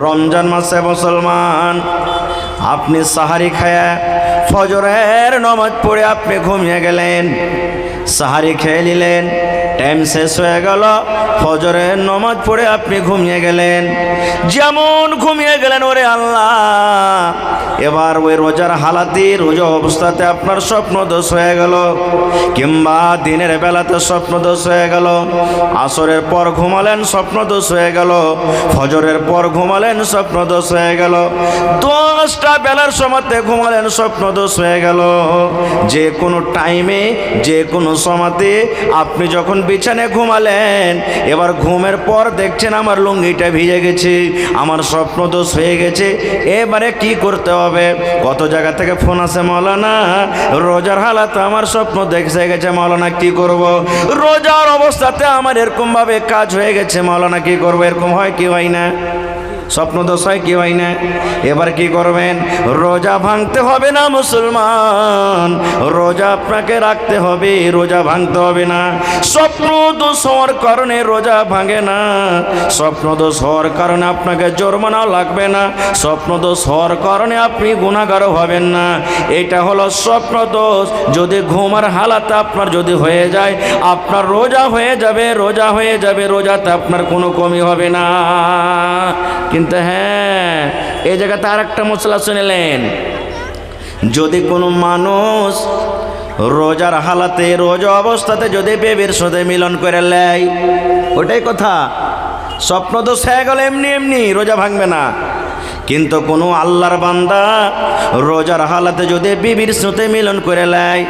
রমজান মাসে মুসলমান আপনি সাহারি খায়া ফজরের নামাজ পড়ে আপনি ঘুমিয়ে গেলেন, সাহারি খেয়ে নিলেন, টাইম শেষ হয়ে গেল, ফজরের নামাজ পড়ে আপনি ঘুমিয়ে গেলেন। যেমন ঘুমিয়ে গেলেন, ওরে আল্লাহ, এবার ওই রোজার হালাতে রোজা অবস্থাতে আপনার স্বপ্ন দোষ হয়ে গেল, কিংবা দিনের বেলাতে স্বপ্ন দোষ হয়ে গেল, আসরের পর ঘুমালেন স্বপ্ন দোষ হয়ে গেল, ফজরের পর ঘুমালেন স্বপ্ন দোষ হয়ে গেল, 10টা বেলার সময়তে ঘুমালেন স্বপ্ন দোষ হয়ে গেল। যে কোনো টাইমে যে কোনো সময়তে আপনি যখন বিছানায় ঘুমালেন, এবার ঘুমের পর দেখছেন আমার লুঙ্গিটা ভিজে গেছে, আমার স্বপ্ন দোষ হয়ে গেছে, এবারে কি করতে হবে? কত জায়গা থেকে ফোন আসে, মাওলানা রোজার হালাতে আমার স্বপ্ন দেখে গেছে, মাওলানা কি করব? রোজার অবস্থাতে আমার এরকম ভাবে কাজ হয়ে গেছে, মাওলানা কি করব? এরকম হয় কি হয় না? স্বপ্ন দোষ হয় কি হয় না? এবার কি করবেন? রোজা ভাঙতে হবে না মুসলমান, রোজা আপনাকে রাখতে হবে, রোজা ভাঙতে হবে না। স্বপ্ন দোষ হওয়ার কারণে রোজা ভাঙে না, স্বপ্ন দোষ হওয়ার কারণে আপনাকে জরিমানা লাগবে না, স্বপ্ন দোষ হওয়ার কারণে আপনি গুনাহগার হবেন না। এটা হলো স্বপ্ন দোষ। যদি ঘুমার হালাতে আপনার যদি হয়ে যায়, আপনার রোজা হয়ে যাবে, রোজা হয়ে যাবে, রোজাতে আপনার কোনো কমি হবে না। কিন্তু হ্যাঁ, এই জায়গাতে আর একটা মশলা শুনলেন, যদি কোনো মানুষ রোজার হালাতে রোজা অবস্থাতে যদি বেবির সাথে মিলন করে নেয়, ওটাই কথা, স্বপ্ন দোষ হয়ে গেল, এমনি এমনি রোজা ভাঙবে না। কিন্তু কোনো আল্লাহর বান্দা রোজার হালাতে যদি বিবির সাথে মিলন করে নেয়,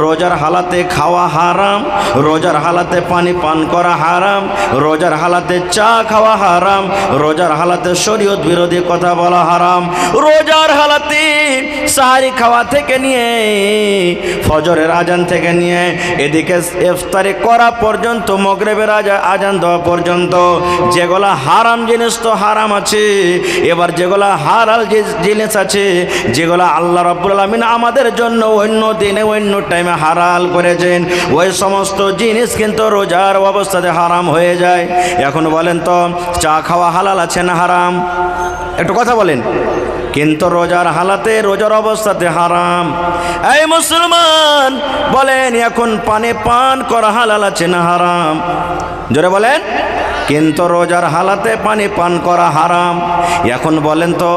রোজার হালাতে খাওয়া হারাম, রোজার হালাতে পানি পান করা হারাম, রোজার হালাতে চা খাওয়া হারাম, রোজার হালাতে শরীয়ত বিরোধী কথা বলা হারাম, রোজার হালাতে সাহারি খাওয়া থেকে নিয়ে ফজরের আজান থেকে নিয়ে এদিকে ইফতারি করা পর্যন্ত, মাগরিবের আজান দেওয়া পর্যন্ত যেগুলা হারাম জিনিস তো হারাম আছে। এবার যেগুলা হালাল জিনিস আছে, যেগুলা আল্লাহ রাব্বুল আলামিন আমাদের জন্য অন্য দিনে অন্য টাইমে হালাল করেছেন, ওই সমস্ত জিনিস কিন্তু রোজার অবস্থাতে হারাম হয়ে যায়। এখন বলেন তো, চা খাওয়া হালাল আছে না হারাম? একটু কথা বলেন। কিন্তু রোজার হালাতে রোজার অবস্থাতে হারাম। এই মুসলমান বলেন, এখন পানি পান করা হালাল আছে না হারাম? জোরে বলেন। কিন্তু রোজার হালাতে পানি পান করা হারাম। এখন বলেন তো,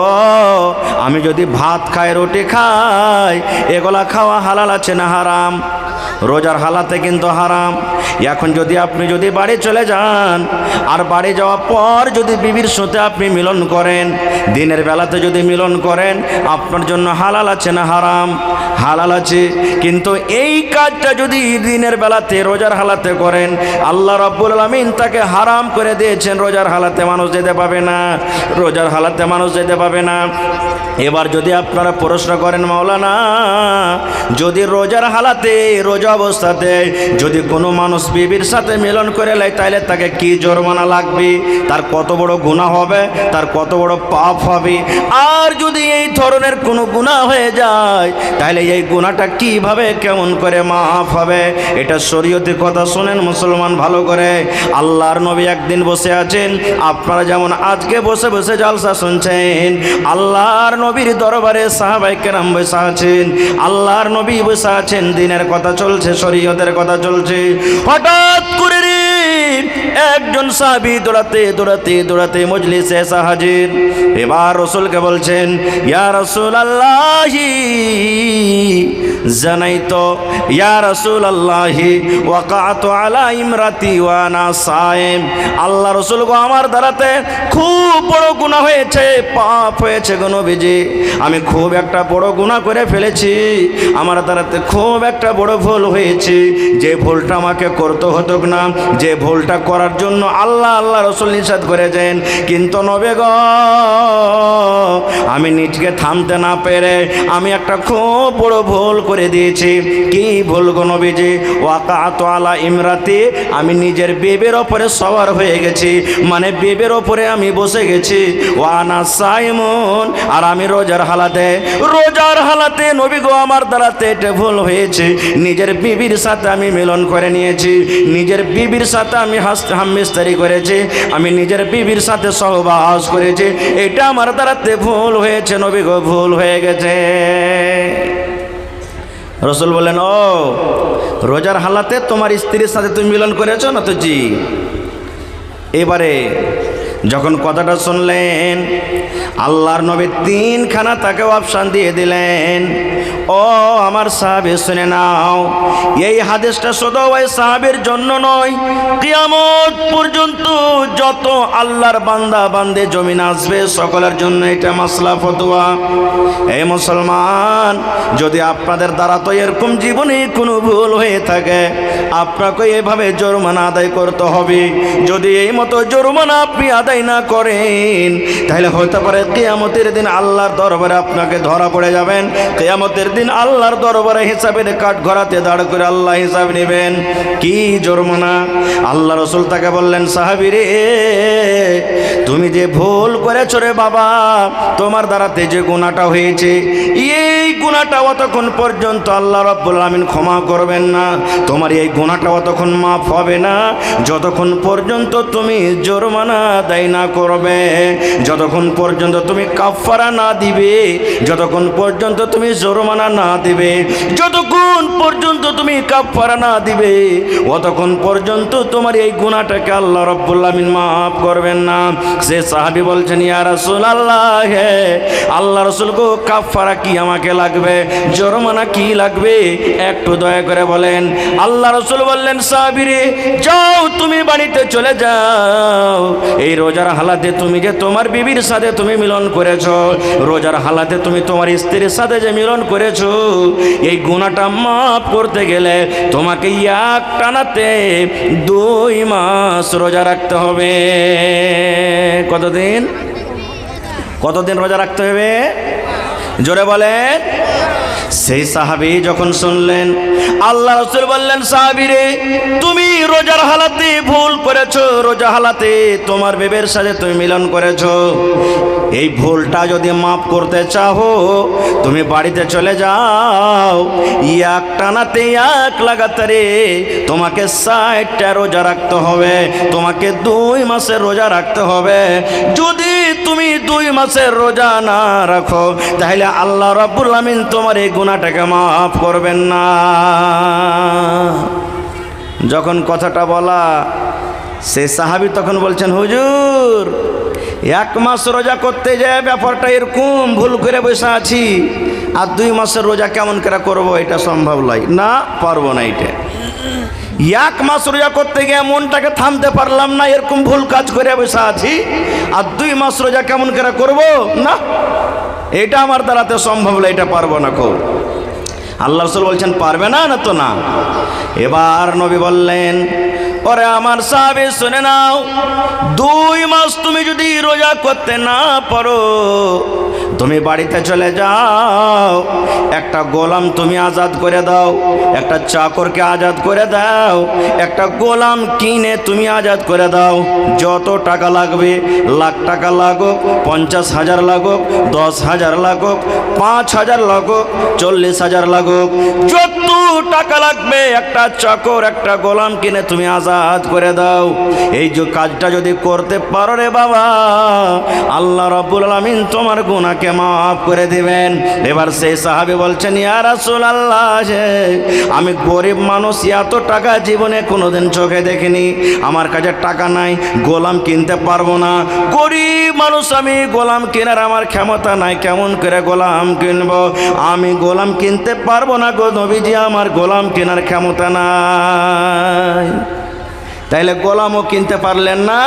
আমি যদি ভাত খাই, রুটি খাই, এগুলা খাওয়া হালাল আছে না হারাম? রোজার হালাতে কিন্তু হারাম। এখন যদি আপনি যদি বাড়ি চলে যান, আর বাড়ি যাওয়ার পর যদি বিবির সাথে আপনি মিলন করেন, দিনের বেলাতে যদি মিলন করেন, আপনার জন্য হালাল আছে না হারাম? হালাল আছে। কিন্তু এই কাজটা যদি দিনের বেলাতে রোজার হালাতে করেন, আল্লাহ রাব্বুল আলামিন তাকে হারাম করে দিয়েছেন। রোজার হালাতে মানুষ যেতে পাবে না, রোজার হালাতে মানুষ যেতে পাবে না। এবার যদি আপনারা প্রশ্ন করেন, মাওলানা যদি রোজার হালাতে রোজা অবস্থাতে যদি কোনো মানুষ বিবির সাথে মিলন করে নেয়, তাহলে তাকে কি জরিমানা লাগবে? তার কত বড় গুনাহ হবে? তার কত বড় পাপ হবে? আর যদি এই ধরনের কোনো গুনাহ হয়ে যায়, তাহলে এই গুনাহটা কিভাবে কেমন করে মাফ হবে? এটা শরীয়তের কথা। শুনেন মুসলমান ভালো করে। আল্লাহর নবী একদিন বসে আছেন, আপনারা যেমন আজকে বসে বসে জালসা শুনছেন, আল্লাহর নবীর দরবারে সাহাবায়ে কেরাম বসে আছেন, আল্লাহর নবী বসে আছেন, দিনের কথা চলছে, শরীয়তের কথা চলছে। হঠাৎ করে একজন সাহাবী দৌড়াতে দৌড়াতে দৌড়াতে মজলিসে এসে হাজির। এবার রাসূলকে বলছেন, ইয়া রাসূলুল্লাহি জানাইতো, ইয়া রাসূলুল্লাহি ওয়াকাতু আলা ইমরাতি ওয়া আনা সায়েম। আল্লাহ রাসূল গো, আমার দ্বারাতে খুব বড় গুনাহ হয়েছে, পাপ হয়েছে গো নবীজি, আমি খুব একটা বড় গুনাহ করে ফেলেছি, আমার দ্বারাতে খুব একটা বড় ভুল হয়েছে। যে ভুলটা আমাকে করতে হতো না, যে ভুলটা করার জন্য আল্লাহ রাসূল নিষেধ করেছেন, কিন্তু নবী গো আমি নিজকে থামতে না পেরে আমি একটা খুব বড় ভুল করে দিয়েছি। কি ভুল গো নবীজি? ওয়াকাতু আলা ইমরাতি, আমি নিজের বেবের ওপরে সওয়ার হয়ে গেছি, মানে বেবের ওপরে আমি বসে গেছি। ওয়ানা সাইমুন, আর আমি রোজার হালাতে নবী গো আমার দ্বারাতে এটা ভুল হয়েছে, নিজের বিবির সাথে আমি মিলন করে নিয়েছি, নিজের বিবির সাথে আমি হামমিস্তারি করেছি, আমি নিজের বিবির সাথে সহবাস করেছি, এটা আমার দ্বারাতে ভুল হয়েছে নবী গো, ভুল হয়ে গেছে। রসুল বলেন, ও রোজার হালাতে তোমার স্ত্রীর সাথে তুমি মিলন করেছো না? তো জি। এবারে যখন কথাটা শুনলেন আল্লাহর নবী তিনখানা তাকে অপশান দিয়ে দিলেন। ও আমার সাহাবী শুনে নাও, এই হাদিসটা শুধু ওই সাহাবীর জন্য নয়, কিয়ামত পর্যন্ত যত আল্লাহর বান্দা বান্দে জমিন আসবে সকলের জন্য এটা মাসলা ফতোয়া। এই মুসলমান, যদি আপনাদের দ্বারা তো এরকম জীবনে কোনো ভুল হয়ে থাকে, আপনাকে এভাবে জরিমানা আদায় করতে হবে। যদি এই মতো জরিমানা আপনি আদায় না করেন, তাহলে হতে পারে কিয়ামতের দিন আল্লাহর দরবারে আপনাকে ধরা পড়ে যাবেন। কিয়ামতের দিন আল্লাহর দরবারে হিসাবের কাঠ ঘরাতে দাঁড় করে আল্লাহ হিসাব নেবেন। কি জরিমানা? আল্লাহ রসুল তাকে বললেন, সাহাবী রে, তুমি যে ভুল করেছো রে বাবা, তোমার দ্বারাতে যে গুনাহটা হয়েছে, এই গুনাহটা অতক্ষণ পর্যন্ত আল্লাহ রাব্বুল আমিন ক্ষমা করবেন না, তোমার এই গুনাহটা অতক্ষণ মাফ হবে না যতক্ষণ পর্যন্ত তুমি জরিমানা আদায় না করবে, যতক্ষণ পর্যন্ত তুমি কাফারা না দিবে, যতক্ষণ পর্যন্ত তুমি জরিমানা না দিবে, যতক্ষণ পর্যন্ত তুমি কাফারা না দিবে, অতক্ষণ পর্যন্ত তোমার এই গুনাহটাকে আল্লাহ রাব্বুল আমিন মাফ করবেন না। সে সাহাবী বলছেন, ইয়া রাসূলুল্লাহ, আল্লাহ রাসূল গো, কাফারা কি আমাকে লাগবে, জরিমানা কি লাগবে, একটু দয়া করে বলেন। আল্লাহ রাসূল বললেন, সাহাবী রে, যাও তুমি বাড়িতে চলে যাও, এই রোজার হালাতে তুমি যে তোমার বিবির সাথে তুমি মিলন করেছো, রোজার হালাতে তুমি তোমার স্ত্রীর সাথে যে মিলন করেছো, এই গুনাহটা মাফ করতে গেলে তোমাকে এক টানাতে 2 মাস রোজা রাখতে হবে। কতদিন রোজা রাখতে হবে? জোরে বলেন। সেই সাহাবী যখন শুনলেন, আল্লাহ রাসূল বললেন, সাহাবী রে, তুমি রোজার হালাতে ভুল করেছো, রোজা হালাতে তোমার বিবির সাথে তুমি মিলন করেছো, এই ভুলটা যদি মাফ করতে চাও তুমি বাড়িতে চলে যাও, এক টানাতে এক লাগাতারে তোমাকে 60টা রোজা রাখতে হবে, তোমাকে 2 মাসের রোজা রাখতে হবে। যদি তুমি 2 মাসের রোজা না রাখো, তাহলে আল্লাহ রাব্বুল আমিন তোমার এই গুনাহটাকে মাফ করবেন না। যখন কথাটা বলা, সে সাহাবী তখন বলছেন, হুজুর, 1 মাস রোজা করতে যায় ব্যাপারটা এরকম ভুল করে বসে আছি, আর 2 মাসের রোজা কেমন করে করবো, এটা সম্ভব নয়, না পারবো না। এটা 1 মাস রোজা করতে গিয়ে মনটাকে থামতে পারলাম না, এরকম ভুল কাজ করে বসে আছি, আর 2 মাস রোজা কেমন করে করবো, না, এটা আমার দ্বারাতে সম্ভব না, এটা পারবো না। আল্লাহ রাসূল বলছেন, পারবে না, না তো না। এবার নবী বললেন, ওরে আমার সাহাবী শুনে নাও, 2 মাস তুমি যদি রোজা করতে না পারো, তুমি বাড়িতে চলে যাও, একটা গোলাম তুমি আজাদ করে দাও, একটা চাকরকে আজাদ করে দাও, একটা গোলাম কিনে তুমি আজাদ করে দাও। যত টাকা লাগবে, লাখ টাকা লাগুক, 50,000 লাগুক, 10,000 লাগুক, 5,000 লাগুক, 40,000 লাগুক, যত টাকা লাগবে, একটা চাকর একটা গোলাম কিনে তুমি আজাদ করে দাও। এই যে কাজটা যদি করতে পারো রে বাবা, আল্লাহ রাব্বুল আলামিন তোমার গুনাহকে মাফ করে দিবেন। এবার সেই সাহাবী বলছেন, ইয়া রাসূলুল্লাহ, আমি গরিব মানুষ, এত টাকা জীবনে কোনোদিন চোখে দেখিনি, আমার কাছে টাকা নাই, গোলাম কিনতে পারবো না, গরিব মানুষ আমি, গোলাম কেনার আমার ক্ষমতা নাই, কেমন করে গোলাম কিনবো, আমি গোলাম কিনতে পারবো না গো নবীজি, আমার গোলাম কেনার ক্ষমতা নাই। তাইলে গোলামও কিনতে পারলেন না,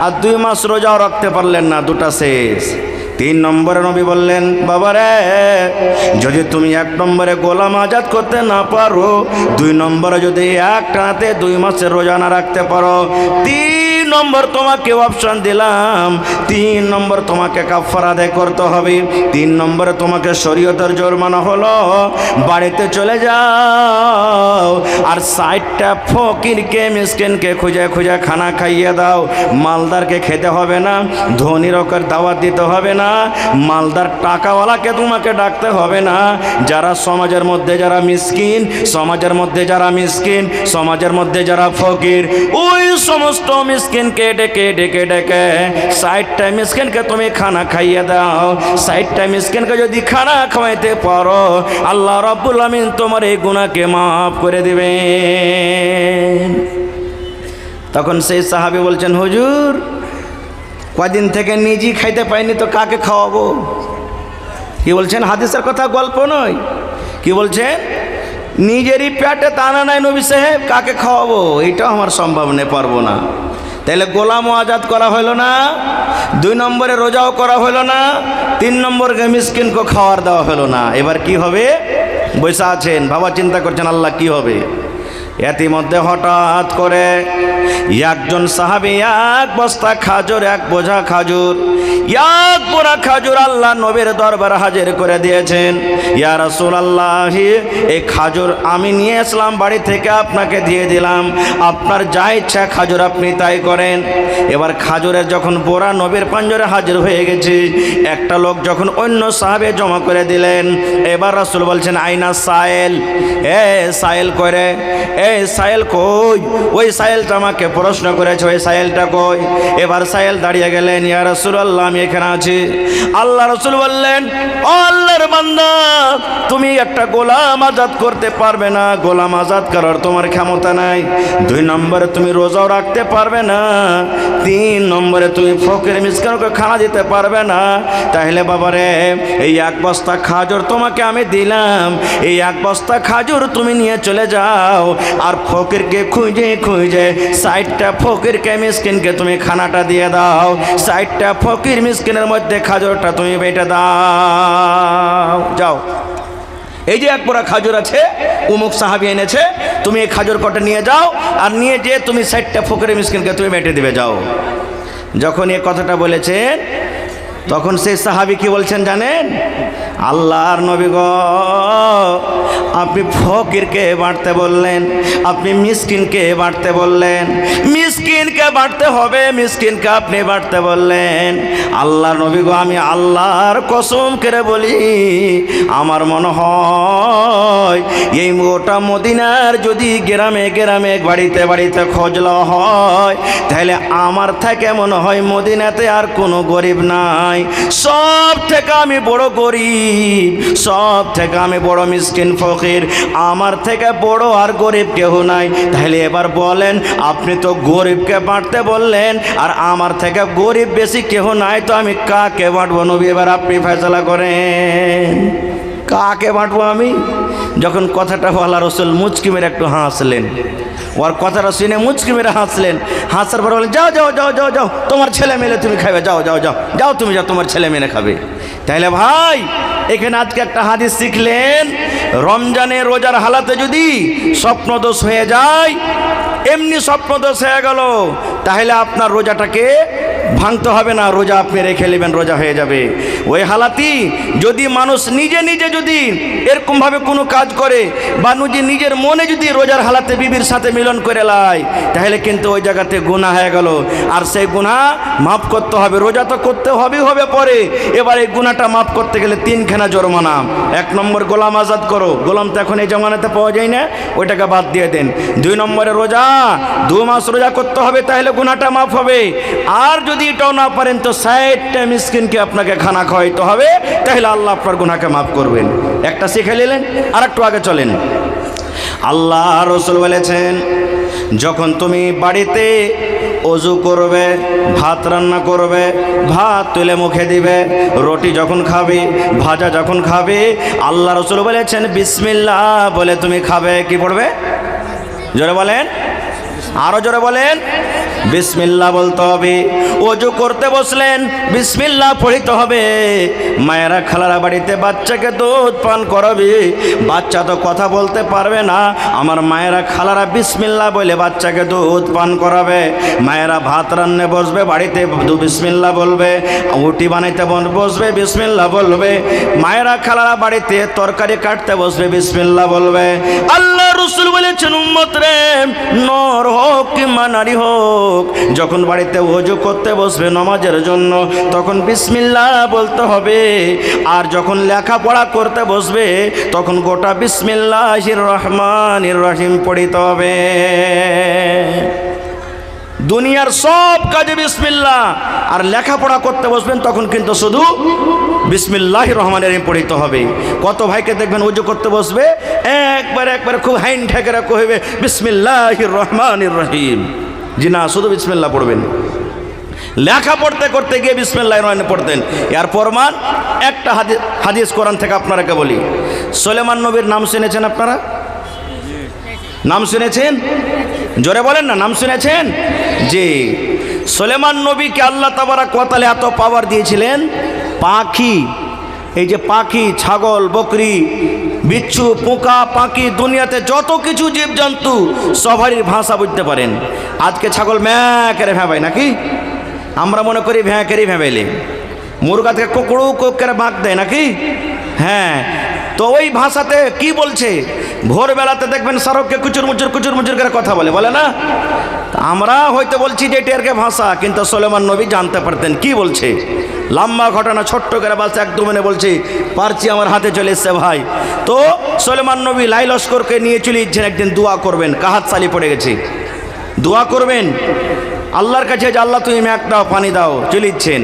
আর 2 মাস রোজাও রাখতে পারলেন না, দুটা শেষ। 3 নম্বরে নবী বললেন, বাবারে, যদি তুমি 1 নম্বরে গোলাম আজাদ করতে না পারো, 2 নম্বরে যদি এক টানাতে 2 মাসের রোজা না রাখতে পারো, 3 নম্বর তোমাকে অপশন দিলাম, 3 নম্বর তোমাকে কাফারা আদায় করতে হবে। 3 নম্বরে তোমাকে শরীয়তের জরিমানা হলো বাড়িতে চলে যাও আর 60টা ফকিরকে মিসকিনকে খুঁজে খুঁজে খানা খাইয়ে দাও। মালদারকে খেতে হবে না, ধনীর ওকে দাওয়াত দিতে হবে না, মালদার টাকাওয়ালাকে তোমাকে ডাকতে হবে না। যারা সমাজের মধ্যে যারা মিসকিন, সমাজের মধ্যে যারা মিসকিন, সমাজের মধ্যে যারা ফকির, ওই সমস্ত মিসকিনকে ডেকে ডেকে ডেকে 60টা মিসকিনকে তুমি খানা খাইয়ে দাও। 60টা মিসকিনকে যদি খানা খাওয়াইতে পারো, আল্লাহ রাব্বুল আমিন তোমার এই গুনাহকে মাফ করে দিবেন। তখন সেই সাহাবী বলছেন, হুজুর কদিন থেকে নিজেই খাইতে পাইনি তো কাকে খাওয়াবো? কি বলছেন? হাদিসের কথা, গল্প নয়। কি বলছেন? নিজেরই পেটে দানা নাই নবী সাহেব, কাকে খাওয়াবো? এইটাও আমার সম্ভব নেই, পারবো না। তাহলে গোলামও আজাদ করা হলো না, 2 নম্বরে রোজাও করা হলো না, 3 নম্বরকে মিসকিনকে খাওয়ার দেওয়া হলো না। এবার কি হবে? বসে আছেন, বাবা চিন্তা করছেন আল্লাহ কি হবে। ইতিমধ্যে হঠাৎ করে একজন সাহাবী 1 বস্তা খাজুর, 1 বোঝা খাজুর, 1 বোরা খাজুর আল্লাহ নবীর দরবারে হাজির করে দিয়েছেন। ইয়া রাসূলুল্লাহ, এই খাজুর আমি নিয়ে আসলাম বাড়ি থেকে, আপনাকে দিয়ে দিলাম, আপনার যা ইচ্ছা খাজুর আপনি তাই করেন। এবার খাজুরের যখন বোরা নবীর পাঞ্জরে হাজির হয়ে গেছে, একটা লোক যখন অন্য সাহাবে জমা করে দিলেন, এবার রাসূল বলছেন, আইনা সাইল, এ সাইল করে, এই সাইল কই? ওই সাইলটা আমাকে প্রশ্ন করেছে, ওই সাইলটা কই? এবার সাইল দাঁড়িয়ে গেলেন, ইয়া রাসূলুল্লাহ আমি এখানে আছি। আল্লাহ রাসূল বললেন, ও আল্লাহর বান্দা, তুমি একটা গোলাম আজাদ করতে পারবে না, গোলাম আজাদ করার তোমার ক্ষমতা নাই। 2 নম্বরে তুমি রোজাও রাখতে পারবে না, 3 নম্বরে তুমি ফকির মিসকিনকে খানা দিতে পারবে না। তাহলে বাবারে, এই 1 বস্তা খাজুর তোমাকে আমি দিলাম, এই 1 বস্তা খাজুর তুমি নিয়ে চলে যাও আর ফকিরকে খুঁজে খুঁজে 60টা ফকিরকে মিসকিনকে তুমি খানাটা দিয়ে দাও। 60টা ফকির মিসকিনের মধ্যে খাজুরটা তুমি বেটে দাও। যাও, এই যে 1 বোরা খাজুর আছে, অমুক সাহাবী এনেছে, তুমি এই খাজুর কটা নিয়ে যাও আর নিয়ে যেয়ে তুমি 60টা ফকির মিসকিনকে তুমি বেটে দিবে, যাও। যখন এই কথাটা বলেছেন, তখন সেই সাহাবী কি বলছেন জানেন? আল্লাহর নবী গো, আপনি ফকিরকে বাঁটতে বললেন, আপনি মিসকিনকে বাঁটতে বললেন, মিসকিনকে বাঁটতে হবে, মিসকিনকে আপনি বাঁটতে বললেন। আল্লাহর নবী গো, আমি আল্লাহর কসম করে বলি, আমার মনে হয় এই গোটা মদিনার যদি গ্রামে গ্রামে বাড়িতে বাড়িতে খোঁজ লওয়া হয়, তাহলে আমার থেকে মনে হয় মদিনাতে আর কোনো গরিব নাই। সব থেকে আমি বড় গরিব, সব থেকে আমি বড় মিসকিন ফকির, আমার থেকে বড় আর গরিব কেউ নাই। তাহলে এবার বলেন, আপনি তো গরিবকে বাঁটতে বললেন আর আমার থেকে গরিব বেশি কেউ নাই, তো আমি কাকে বাঁটবো নবী? এবার আপনি ফয়সালা করেন, কাকে বাঁটবো আমি? যখন কথাটা আল্লাহ রাসূল মুচকি মেরে একটু হাসলেন, ওর কথাটা শুনে মুচকি মেরে হাসলেন। হাসার পর বললেন, যাও যাও যাও যাও যাও, তোমার ছেলে মেলে তুমি খাবে, যাও যাও যাও যাও, তুমি যাও, তোমার ছেলে মেলে খাবে। তাইলে ভাই, এখানে আজকে একটা হাদিস শিখলেন, রমজানে রোজার হালাতে যদি স্বপ্নদোষ হয়ে যায়, এমনি স্বপ্নদোষ হয়ে গেল, তাহলে আপনার রোজাটাকে ভাঙতে হবে না, রোজা আপনি রেখে নেবেন, রোজা হয়ে যাবে। ওই হালাতি যদি মানুষ নিজে নিজে যদি এরকমভাবে কোনো কাজ করে বা নিজের মনে যদি রোজার হালাতে বিবির সাথে মিলন করে লায়, তাহলে কিন্তু ওই জায়গাতে গুনাহ হয়ে গেল, আর সেই গুনাহ মাফ করতে হবে। রোজা তো করতে হবে পরে, এবার এই গুনাহটা মাফ করতে গেলে 3খানা জরিমানা। 1 নম্বর গোলাম আজাদ করো, গোলাম তো এখন এই জমানাতে পাওয়া যায় না, ওইটাকে বাদ দিয়ে দেন। 2 নম্বরে রোজা, 2 মাস রোজা করতে হবে, তাহলে গুনাহটা মাফ হবে। আর যদি এটাও না পারেন তো 60টা মিসকিনকে আপনাকে খানা খাওয়াইতে হবে, তাহলে আল্লাহ আপনার গুনাহকে মাফ করবেন। একটা শিখে নিলেন, আর একটু আগে চলেন। আল্লাহ রাসূল বলেছেন, যখন তুমি বাড়িতে ওযু করবে, ভাত রান্না করবে, ভাত তুলে মুখে দিবে, রুটি যখন খাবে, ভাজা যখন খাবে, আল্লাহ রাসূল বলেছেন বিসমিল্লাহ বলে তুমি খাবে। কি পড়বে? জোরে বলেন, আরো জোরে বলেন। বিসমিল্লাহ বলতে হবে। ওযু করতে বসলেন বিসমিল্লাহ পড়তে হবে। মায়েরা খালারা বাড়িতে বাচ্চাকে দুধ পান করাবে, বাচ্চা তো কথা বলতে পারবে না, আমার মায়েরা খালারা বিসমিল্লাহ বলে বাচ্চাকে দুধ পান করাবে। মায়েরা ভাত রান্নে বসবে, বাড়িতে বিসমিল্লাহ বলবে, রুটি বানাইতে বসবে বিসমিল্লাহ বলবে। মায়েরা খালারা বাড়িতে তরকারি কাটতে বসবে বিসমিল্লাহ বলবে। আল্লাহ রাসূল বলেছেন উম্মত রে, নর হোক কিংবা নারী হোক, যখন বাড়িতে ওযু করতে বসবে নামাজের জন্য তখন বিসমিল্লাহ বলতে হবে। আর যখন লেখাপড়া করতে বসবে তখন গোটা বিসমিল্লাহির রহমানির রহিম পড়িতে হবে। দুনিয়ার সব কাজে বিসমিল্লাহ, আর লেখাপড়া করতে বসবেন তখন কিন্তু শুধু বিসমিল্লাহির রহমানির রহিম পড়িতে হবে। কত ভাইকে দেখবেন ওযু করতে বসবে একবার খুব হাইন ঠেকেরা কইবে বিসমিল্লাহির রহমানির রহিম। জি না, শুধু বিসমিল্লাহ পড়বেন। লেখা পড়তে করতে গিয়ে বিসমিল্লাহির রহমানির রহিম পড়তেন। এর প্রমাণ একটা হাদিস কোরআন থেকে আপনারাকে বলি। সুলাইমান নবীর নাম শুনেছেন আপনারা? নাম শুনেছেন? জোরে বলেন না, নাম শুনেছেন? জি, সুলাইমান নবীকে আল্লাহ তাবারক ওয়া তাআলা এত পাওয়ার দিয়েছিলেন, পাখি, এই যে পাখি, ছাগল, বকরি, বিচ্ছু, পোকা, পাখি, দুনিয়াতে যত কিছু জীবজন্তু সবারই ভাষা বুঝতে পারেন। আজকে ছাগল ম্যাঁ করে ভেবাই নাকি? আমরা মনে করি ভ্যাঁ করে ভেবাইলে। মুরগা থেকে কুকুরু কোকের বাঁক দেয় নাকি? হ্যাঁ, তো ওই ভাষাতে কি বলছে? ভোরবেলাতে দেখবেন সড়ককে কুচুর মুচুর করে কথা বলে না? আমরা হয়তো বলছি যে এটাকে ভাষা, কিন্তু সুলাইমান নবী জানতে পারতেন কি বলছে। লম্বা ঘটনা, ছোট্ট করে বাস এক দু মিনিটে বলছি, পারছি আমার হাতে চলে এসছে ভাই। তো সুলাইমান নবী লাই লস্করকে নিয়ে চলে যাচ্ছেন, একদিন দোয়া করবেন, কাহাত সালি পড়ে গেছে, দোয়া করবেন আল্লাহর কাছে যে আল্লাহ তুমি মেঘ দাও, পানি দাও, চলে যাচ্ছেন।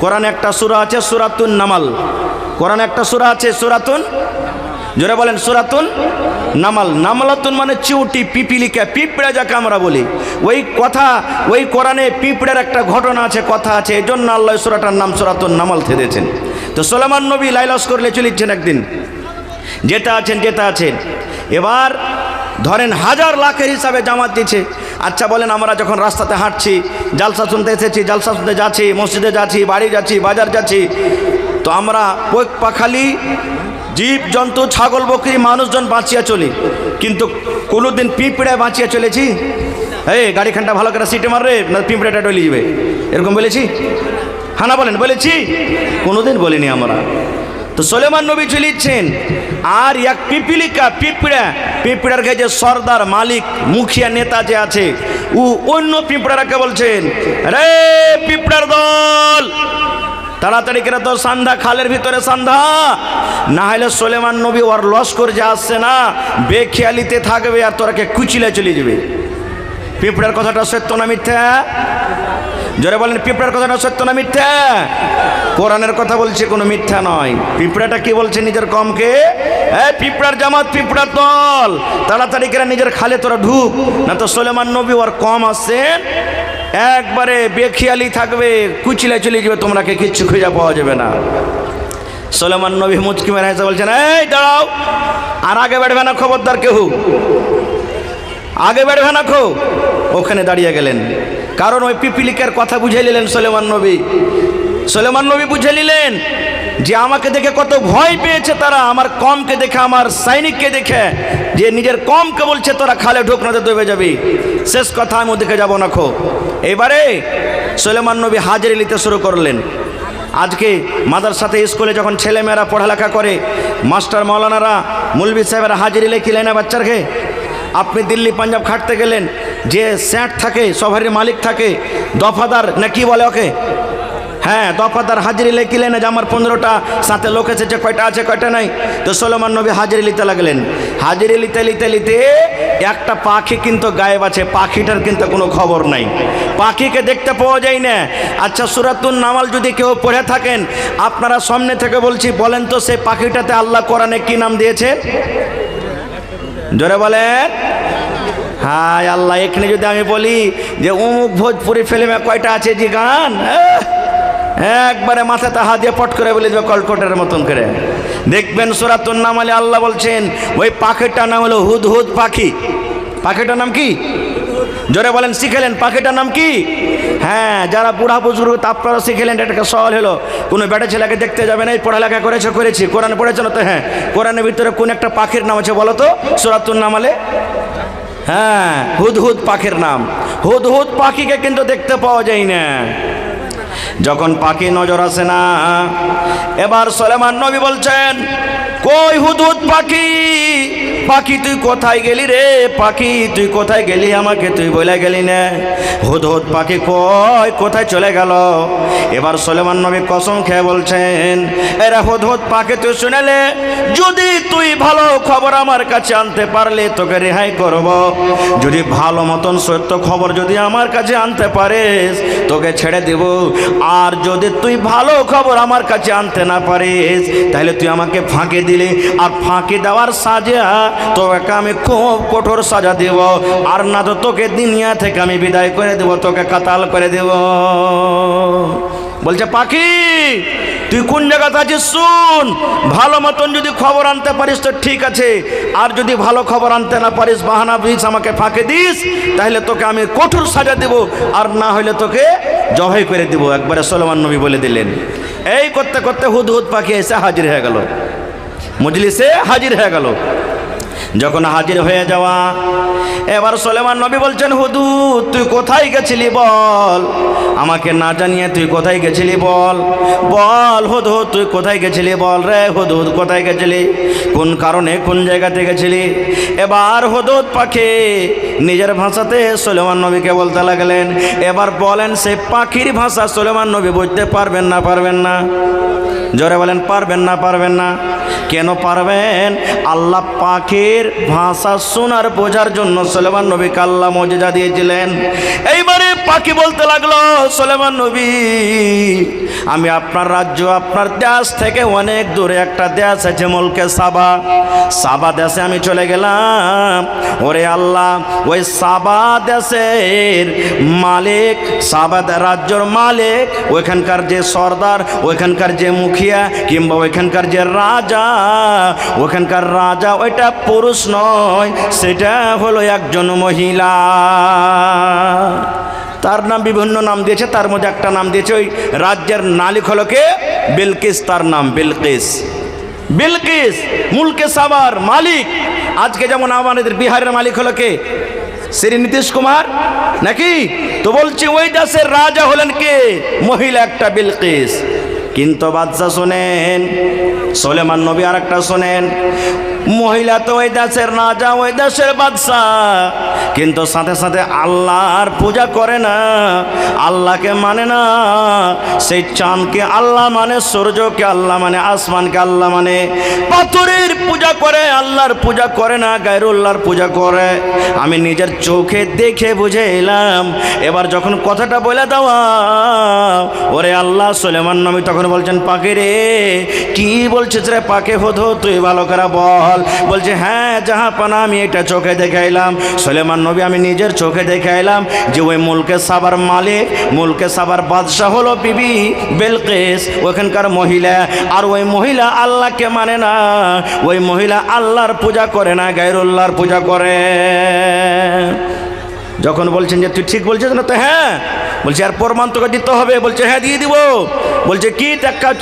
কোরআনে একটা সূরা আছে সূরাতুন নামাল, কোরআনে একটা সূরা আছে সূরাতুন, জোরে বলেন সূরাতুন নামাল। নামালাতুন মানে চিউটি, পিপিলিকা, পিঁপড়া যাকে আমরা বলি। ওই কথা, ওই কোরআনে পিঁপড়ার একটা ঘটনা আছে, কথা আছে, এই জন্য আল্লাহ সূরাটার নাম সূরাতুন নামাল থেকেছেন। তো সুলাইমান নবী লাইলাস করলে চলেছেন একদিন, যেটা আছেন। এবার ধরেন হাজার লাখের হিসাবে জামাত দিচ্ছে। আচ্ছা বলেন, আমরা যখন রাস্তাতে হাঁটছি, জালসা শুনতে এসেছি, জালসা শুনতে যাচ্ছি, মসজিদে যাচ্ছি, বাড়ি যাচ্ছি, বাজার যাচ্ছি, তো আমরা পোক পাখালি, জীব জন্তু, ছাগল বকরি, মানুষজন বাঁচিয়ে চলি, কিন্তু কোনোদিন পিঁপড়ে বাঁচিয়ে চলেছি? এই গাড়িখানটা ভালো করে সিটে মারবে না পিঁপড়েটা ডলে যাবে, এরকম বলেছি? হানা বলেন, বলেছি? কোনোদিন বলিনি আমরা। তো সুলাইমান নবী চলিচ্ছেন, আর এক পিপিলিকা, পিঁপড়ার যে সর্দার, মালিক, মুখিয়া, নেতা যে আছে, ও অন্য পিঁপড়ারাকে বলছেন, রে পিঁপড়ার দল, তাড়াতাড়ি করে তো সান্ধ্যা, খালের ভিতরে সান্ধ্যা, না হলে সুলাইমান নবী ওর লস্কর যে আসছে না, বেখেয়ালিতে থাকবে আর তোরাকে কুচিলে চলে যাবে। পিঁপড়ার কথাটা সত্য না মিথ্যা? জোরে বলেন, পিঁপড়ার কথাটা সত্য না মিথ্যা? কোরআনের কথা বলছে, কোনো মিথ্যা নয়। পিঁপড়াটা কি বলছে নিজের কমকে? পিঁপড়ার জামাত, পিঁপড়ার দল, তাড়াতাড়ি করে নিজের খালে তোরা ঢুক, না তো সুলাইমান নবী ওর কম আসছেন, একবারে বেখেয়ালি থাকবে, কুচিলে চলে যাবে, তোমরাকে কিচ্ছু খুঁজে পাওয়া যাবে না। সুলাইমান নবী মুচকি মেরে হেসে বলছেন, এই দাঁড়াও, আর আগে বেড়বে না, খবরদার কেউ আগে বেড়বে না, ওখানে দাঁড়িয়ে গেলেন। কারণ ওই পিপিলিকার কথা বুঝে নিলেন সুলাইমান নবী বুঝে নিলেন যে আমাকে দেখে কত ভয় পেয়েছে তারা, আমার কমকে দেখে, আমার সৈনিককে দেখে, যে নিজের কমকে বলছে তোরা খালে ঢুক না তো ডুবে যাবি, শেষ কথা আমি ওদিকে যাবো না। এবারে সুলাইমান নবী হাজিরি নিতে শুরু করলেন। আজকে মাদ্রাসাতে, স্কুলে যখন ছেলেমেয়েরা পড়ালেখা করে, মাস্টার মৌলানারা, মৌলভী সাহেবেরা হাজিরি লেখিলেন না বাচ্চারকে। আপনি দিল্লি পাঞ্জাব খাটতে গেলেন, যে স্যাট থাকে, সভারের মালিক থাকে, দফাদার না কি বলে ওকে, হ্যাঁ দফাদার, হাজিরি লেখিলেন যে আমার 15টা সাথে লোক এসেছে, কয়টা আছে কয়টা নাই। তো সুলাইমান নবী হাজিরি নিতে লাগলেন। হাজিরি নিতে একটা পাখি কিন্তু গায়েব আছে, পাখিটার কিন্তু কোনো খবর নাই, পাখিকে দেখতে পাওয়া যায় না। আচ্ছা, সূরাতুন নামাল যদি কেউ পড়ে থাকেন, আপনারা সামনে থেকে বলছি, বলেন তো সেই পাখিটাতে আল্লাহ কোরআনে কি নাম দিয়েছে? জোরে বলেন। হায় আল্লাহ, এখানে যদি আমি বলি যে অমুক ভোজপুরি ফিল্মে কয়টা আছে যে গান, একবারে মাথাতে হাত দিয়ে পট করে বলে দেবে কলকটের মতন করে। দেখবেন সূরাতুন নামালে আল্লাহ বলছেন ওই পাখিটার নাম হলো হুদহুদ পাখি। পাখিটার নাম কি? জোরে বলেন শিখেলেন পাখিটার নাম কি? হ্যাঁ, যারা বুড়া বুজুর্গ আপনারা শিখেলেন, এটা সওয়াল হলো। কোনো বেটা ছেলেকে দেখতে যাবেন, এই পড়ালেখা করেছি, কোরআন পড়েছেন তো? হ্যাঁ, কোরআনের ভিতরে কোন একটা পাখির নাম আছে বলো তো সূরাতুন নামলে? হ্যাঁ, হুদহুদ পাখির নাম। হুদহুদ পাখিকে কিন্তু দেখতে পাওয়া যায় না। যখন পাখি নজর আসে না, এবার সুলাইমান নবী বলছেন, কই হুদহুদ পাখি, পাখি তুই কোথায় গেলি রে? পাখি তুই কোথায় গেলি, আমাকে তুই বলে গেলি না। হুদহুদ পাখি কোথায় চলে গেল? এবার সুলাইমান নবী কসম খেয়ে বলছেন, এরা হুদহুদ পাখি তুই শুনেলে, যদি তুই ভালো খবর আমার কাছে আনতে পারলে তোকে রেহাই করব। যদি ভালো মতন সত্য খবর যদি আমার কাছে আনতে পারিস তোকে ছেড়ে দেব। আর যদি তুই ভালো খবর আমার কাছে আনতে না পারিস তাহলে তুই আমাকে ফাঁকি দিলি, আর ফাঁকি দেওয়ার সাজা তোকে আমি খুব কঠোর সাজা দেব, আর না তো তোকে দুনিয়া থেকে আমি বিদায় করে দেব, তোকে কাতাল করে দেব। বলছে পাখি তুই কোন জায়গাতে আছিস শুন, ভালো মতন যদি খবর আনতে পারিস তো ঠিক আছে, আর যদি ভালো খবর আনতে না পারিস, বাহানা দিস, আমাকে ফাঁকে দিস, তাহলে তোকে আমি কঠোর সাজা দেব, আর না হলে তোকে জবাই করে দেব। একবারে সুলাইমান নবী বলে দিলেন। এই করতে করতে হুদহুদ পাখি এসে হাজির হয়ে গেল, মজলিসে হাজির হয়ে গেল। যখন হাজির হয়ে যাওয়া, এবার সুলাইমান নবী বলছেন, হুদহুদ তুই কোথায় গেছিলি বল, আমাকে না জানিয়ে তুই কোথায় গেছিলি বল, বল হুদহুদ তুই কোথায় গেছিলি, বল রে হুদহুদ কোথায় গেছিলি, কোন কারণে কোন জায়গাতে গেছিলি? এবার হুদহুদ পাখি নিজের ভাষাতে সুলাইমান নবীকে বলতে লাগলেন। এবার বলেন সে পাখির ভাষা সুলাইমান নবী বুঝতে পারবেন না পারবেন না? জোরে বলেন পারবেন না পারবেন না? কেন পারবেন? আল্লাহ পাখির ভাষা শোনার বোঝার জন্য সুলাইমান নবীকে আল্লাহ মুজিজা দিয়েছিলেন। এইবারে পাখি বলতে লাগলো, সুলাইমান নবী আমি আপনার রাজ্য আপনার দেশ থেকে অনেক দূরে একটা দেশ আছে মুলকে সাবা, সাবা দেশে আমি চলে গেলাম। ওরে আল্লাহ, ওই সাবা দেশের মালিক, সাবা রাজ্যর মালিক, ওইখানকার যে সর্দার, ওইখানকার যে মুখিয়া কিংবা ওইখানকার যে রাজা, ওখানকার রাজা ওইটা পুরুষ নয়, সেটা হলো একজন মহিলা। তার নাম বিভিন্ন নাম দিয়েছে, তার মধ্যে একটা নাম দিয়েছে ওই রাজ্যের মালিক হলো কে? বিলকিস, তার নাম বিলকিস। বিলকিস মুলকে সাবার মালিক। আজকে যেমন আমাদের বিহারের মালিক হলো কে? শ্রী নীতিশ কুমার নাকি? তো বলছি ওই দেশের রাজা হলেন কে? মহিলা একটা বিলকিস। কিন্তু বাদশা শোনেন, সুলাইমান নবী আর একটা শোনেন, মহিলা তো ওই দেশের রাজা, ওই দেশের বাদশা, কিন্তু সাথে সাথে আল্লাহর পূজা করে না, আল্লাহকে মানে না। সেই চাঁদকে আল্লাহ মানে, সূর্যকে আল্লাহ মানে, আসমানকে আল্লাহ মানে, পাথরের পূজা করে, আল্লাহর পূজা করে না, গায়রুল্লাহর পূজা করে। আমি নিজের চোখে দেখে বুঝে এলাম। এবার যখন কথাটা বলে দেওয়া, ওরে আল্লাহ, সুলাইমান নবী তখন বলছেন, পাখি রে কি বলছিস রে পাখি, হুদহুদ তুই ভালো করে বল। বলছে হ্যাঁ জাহাপানা, আমি এটা চোখে দেখে এলাম। সুলাইমান নবী আমি নিজের চোখে দেখে এলাম যে ওই মুলকে সাবার মালিক, মুলকে সাবার বাদশাহ হলো বিবি বিলকিস, ওখানকার মহিলা। আর ওই মহিলা আল্লাহকে মানে না, ওই মহিলা আল্লাহর পূজা করে না, গায়রুল্লাহর পূজা করে। যখন বলছেন যে তুই ঠিক বলছিস না, তো হ্যাঁ বলছে, আর প্রমাণ তোকে দিতে হবে। বলছে হ্যাঁ দিয়ে দিব। বলছে কি?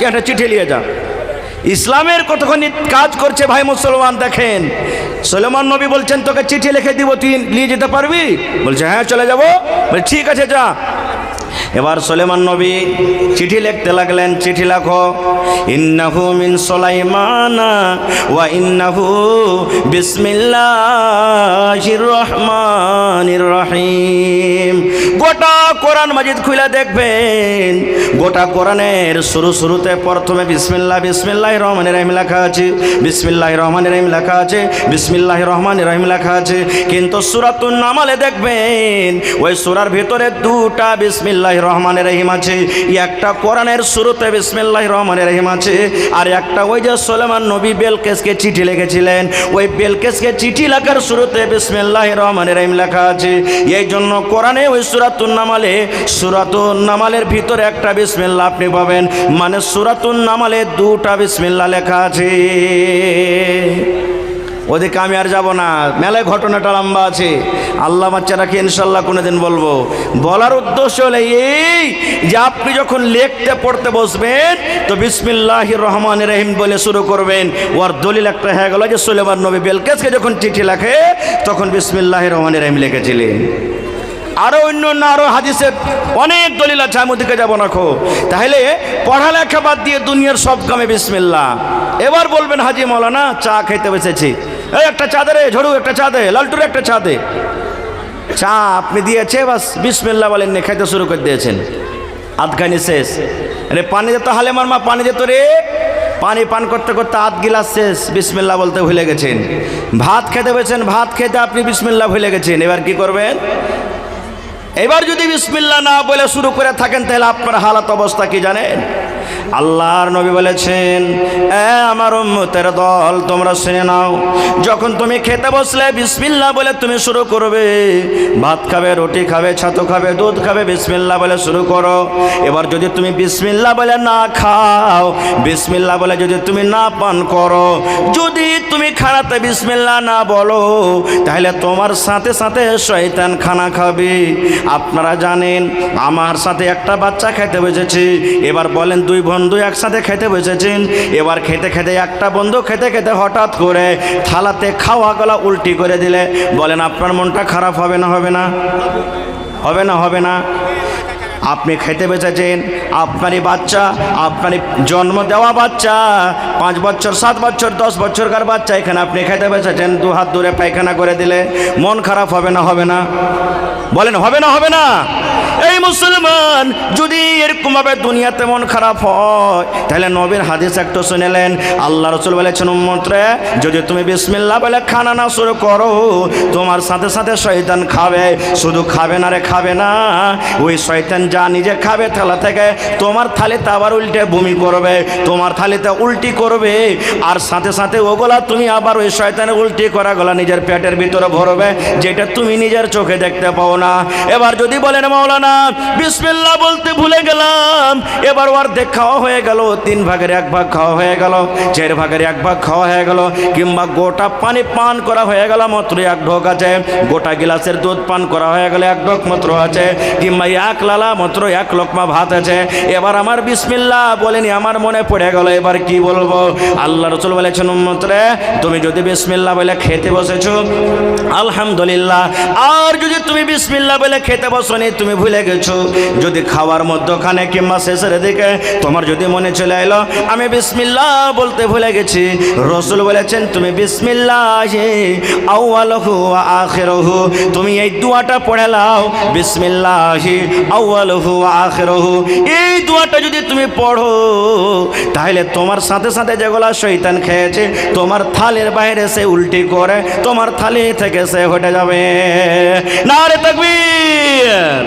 একটা চিঠি নিয়ে যা। ইসলামের কতখানি কাজ করছে ভাই মুসলমান দেখেন। সুলাইমান নবী বলছেন তোকে চিঠি লিখে দিব, তুই নিয়ে যেতে পারবি? বলছে হ্যাঁ চলে যাব। বলছে ঠিক আছে যা। এবার সুলাইমান নবী চিঠি লিখতে লাগলেন। চিঠি লেখো, ইন্নাহু মিন সুলাইমানা ওয়া ইন্নাহু বিসমিল্লাহির রহমানির রহিম। গোটা কোরআন মাজিদ খুলে দেখবেন, গোটা কোরআনের শুরুতে প্রথমে বিসমিল্লাহির রহমানির রহিম লেখা আছে, বিসমিল্লাহির রহমানির রহিম লেখা আছে, বিসমিল্লাহির রহমানির রহিম লেখা আছে। কিন্তু সূরাতুন নামলে দেখবেন ওই সূরার ভিতরে দুটা বিসমিল্লাহির রহমানির রহিম আছে। একটা কোরআনের শুরুতে বিসমিল্লাহির রহমানির রহিম আছে, আর একটা ওই যে সুলাইমান নবী বেলকিসকে চিঠি লিখেছিলেন, ওই বেলকিসকে চিঠি লেখার শুরুতে বিসমিল্লাহির রহমানির রহিম লেখা আছে। এই জন্য কোরআনে ওই সূরাতুন নামালের ভিতরে একটা বিসমিল্লাহ আপনি পাবেন, মানে সূরাতুন নামালে দুটা বিসমিল্লাহ লেখা আছে। ওদিকে আমি আর যাব না, মেলায় ঘটনাটা লম্বা আছে, আল্লাহ বাচ্চারাকে ইনশাল্লাহ কোনোদিন বলবো। বলার উদ্দেশ্য হলো এই যে আপনি যখন লিখতে পড়তে বসবেন তো বিসমিল্লাহির রহমানির রহিম বলে শুরু করবেন। ওর দলিল একটা হয়ে গেল যে সুলেমান নবী বেলকেসকে যখন চিঠি লেখে তখন বিসমিল্লাহির রহমানির রহিম লিখেছিলেন। আরও অন্য আরও হাদিসের অনেক দলিল আছে, আমি ওদিকে যাবো না খো। তাহলে পড়ালেখা বাদ দিয়ে দুনিয়ার সব কামে বিসমিল্লাহ। এবার বলবেন হাজি মৌলানা চা খেতে বসেছি, এই একটা চা দে রে ঝড়ু, একটা চা দে, লালটুর একটা চা দে। চা আপনি দিয়েছে, বাস বিসমিল্লাহ বলেন নি, খাইতে শুরু করে দিয়েছেন, আধখানি শেষ। আরে পানি যেত হালেমার মা, পানি যেত রে, পানি পান করতে করতে আধ গিলাস শেষ, বিসমিল্লাহ বলতে ভুলে গেছেন। ভাত খেতে বসেছেন, ভাত খেতে আপনি বিসমিল্লাহ ভুলে গেছেন, এবার কি করবেন? এবার যদি বিসমিল্লাহ না বলে শুরু করে থাকেন তাহলে আপনার হালাত অবস্থা কি জানেন? আল্লাহর নবী বলেছেন, আমার উম্মতের দল তোমরা শুনে নাও, যখন তুমি খেতে বসলে বিসমিল্লাহ বলে তুমি শুরু করবে। ভাত খাবে, রুটি খাবে, ছাতু খাবে, দুধ খাবে, বিসমিল্লাহ বলে শুরু করো। এবার যদি তুমি বিসমিল্লাহ বলে না খাও, বিসমিল্লাহ বলে যদি তুমি না পান করো, যদি তুমি খানাতে বিসমিল্লাহ না বলো, তাহলে তোমার সাথে সাথে শয়তান খানা খাবে। আপনারা জানেন আমার সাথে একটা বাচ্চা খেতে বসেছে, এবার বলেন দুই বন্ধু একসাথে খেতে বসেছেন, এবার খেতে খেতে একটা বন্ধু খেতে খেতে হঠাৎ করে থালাতে খাওয়া গলা উল্টি করে দিলে, বলেন আপনার মনটা খারাপ হবে না? হবে না? হবে না? হবে না? আপনি খেতে বসেছেন, আপনারই বাচ্চা, আপনারই জন্ম দেওয়া বাচ্চা, 5 বছর 7 বছর 10 বছরকার বাচ্চা, এখানে আপনি খেতে বসেছেন, 2 হাত দূরে পায়খানা করে দিলে মন খারাপ হবে না? হবে না? বলেন হবে না? হবে না? এই মুসলমান যদি এরকমভাবে দুনিয়াতে মন খারাপ হয় তাহলে নবীর হাদিস একটু শুনেলেন। আল্লাহ রাসূল বলেছেন, উম্মতরে যদি তুমি বিসমিল্লাহ বলে খানা না শুরু করো, তোমার সাথে সাথে শয়তান খাবে। শুধু খাবে না রে, খাবে না, ওই শয়তান যা নিজে খাবে থালা থেকে, তোমার থালিতে আবার উল্টে বমি করবে, তোমার থালিতে উল্টি করবে, আর সাথে সাথে ওগুলা তুমি আবার ওই শয়তানের উল্টি করা গলা নিজের পেটের ভিতরে ভরবে, যেটা তুমি নিজের চোখে দেখতে পাও না। এবার যদি বলেন মাওলানা বিসমিল্লাহ বলতে ভুলে গেলাম, এবার অর্ধেক খাওয়া হয়ে গেল, 3 ভাগের 1 ভাগ খাওয়া হয়ে গেল, 4 ভাগের 1 ভাগ খাওয়া হয়ে গেল, কিংবা গোটা পানি পান করা হয়ে গেল মাত্র 1 ঢোক আছে, গোটা গিলাসের দুধ পান করা হয়ে গেল 1 ঢোক মাত্র আছে, কিংবা 1 লালা মাত্র 1 লোকমা ভাত আছে। এবার আমার বিসমিল্লাহ বলেনি, আমার মনে পড়ে গেল, এবার কি বলবো? আল্লাহ রাসূল বলেছেন, উম্মতরে তুমি যদি বিসমিল্লাহ বলে খেতে বসেছো আলহামদুলিল্লাহ, আর যদি তুমি বিসমিল্লাহ বলে খেতে বসনি, তুমি ভুলে গেছো, যদি খাওয়ার মধ্যখানে কিংবা শেষের দিকে তোমার যদি মনে চলে এলো আমি বিসমিল্লাহ বলতে ভুলে গেছি, রাসূল বলেছেন তুমি বিসমিল্লাহি আউয়ালুহু ওয়া আখিরুহু, তুমি এই দোয়াটা পড়ে নাও, বিসমিল্লাহি আউয়ালুহু ওয়া আখিরুহু। এই দোয়াটা যদি তুমি পড়ো তাহলে তোমার সাথে সাথে যেগুলা শয়তান খেয়েছে তোমার থালির বাইরে সে উল্টি করে তোমার থালি থেকে সে হটে যাবে। নারে তাকবীর।